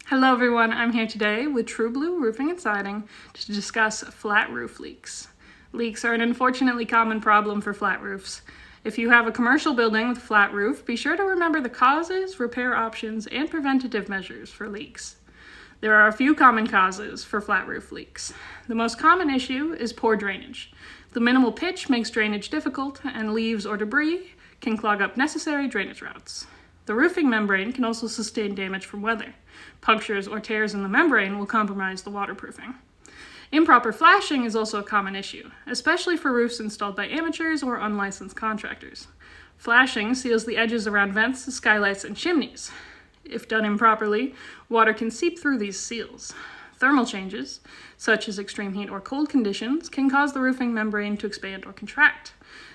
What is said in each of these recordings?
Hello everyone, I'm here today with True Blue Roofing and Siding to discuss flat roof leaks. Leaks are an unfortunately common problem for flat roofs. If you have a commercial building with a flat roof, be sure to remember the causes, repair options, and preventative measures for leaks. There are a few common causes for flat roof leaks. The most common issue is poor drainage. The minimal pitch makes drainage difficult, and leaves or debris can clog up necessary drainage routes. The roofing membrane can also sustain damage from weather. Punctures or tears in the membrane will compromise the waterproofing. Improper flashing is also a common issue, especially for roofs installed by amateurs or unlicensed contractors. Flashing seals the edges around vents, skylights, and chimneys. If done improperly, water can seep through these seals. Thermal changes, such as extreme heat or cold conditions, can cause the roofing membrane to expand or contract.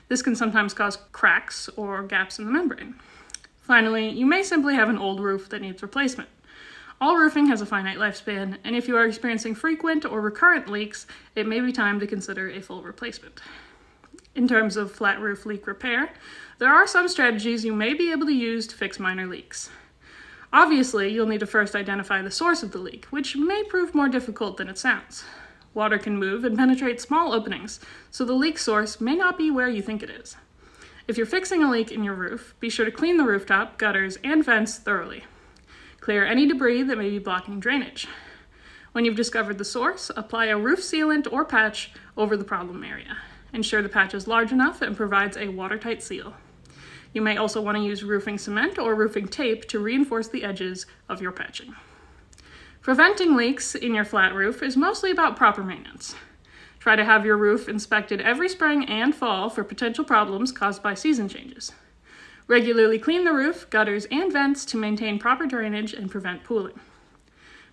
This can sometimes cause cracks or gaps in the membrane. Finally, you may simply have an old roof that needs replacement. All roofing has a finite lifespan, and if you are experiencing frequent or recurrent leaks, it may be time to consider a full replacement. In terms of flat roof leak repair, there are some strategies you may be able to use to fix minor leaks. Obviously, you'll need to first identify the source of the leak, which may prove more difficult than it sounds. Water can move and penetrate small openings, so the leak source may not be where you think it is. If you're fixing a leak in your roof, be sure to clean the rooftop, gutters, and vents thoroughly. Clear any debris that may be blocking drainage. When you've discovered the source, apply a roof sealant or patch over the problem area. Ensure the patch is large enough and provides a watertight seal. You may also want to use roofing cement or roofing tape to reinforce the edges of your patching. Preventing leaks in your flat roof is mostly about proper maintenance. Try to have your roof inspected every spring and fall for potential problems caused by season changes. Regularly clean the roof, gutters, and vents to maintain proper drainage and prevent pooling.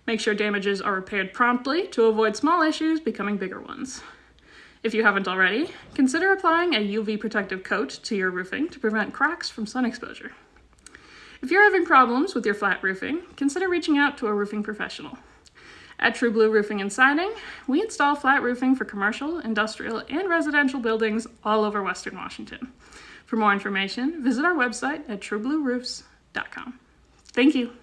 Make sure damages are repaired promptly to avoid small issues becoming bigger ones. If you haven't already, consider applying a UV protective coat to your roofing to prevent cracks from sun exposure. If you're having problems with your flat roofing, consider reaching out to a roofing professional. At True Blue Roofing and Siding, we install flat roofing for commercial, industrial, and residential buildings all over Western Washington. For more information, visit our website at trueblueroofs.com. Thank you.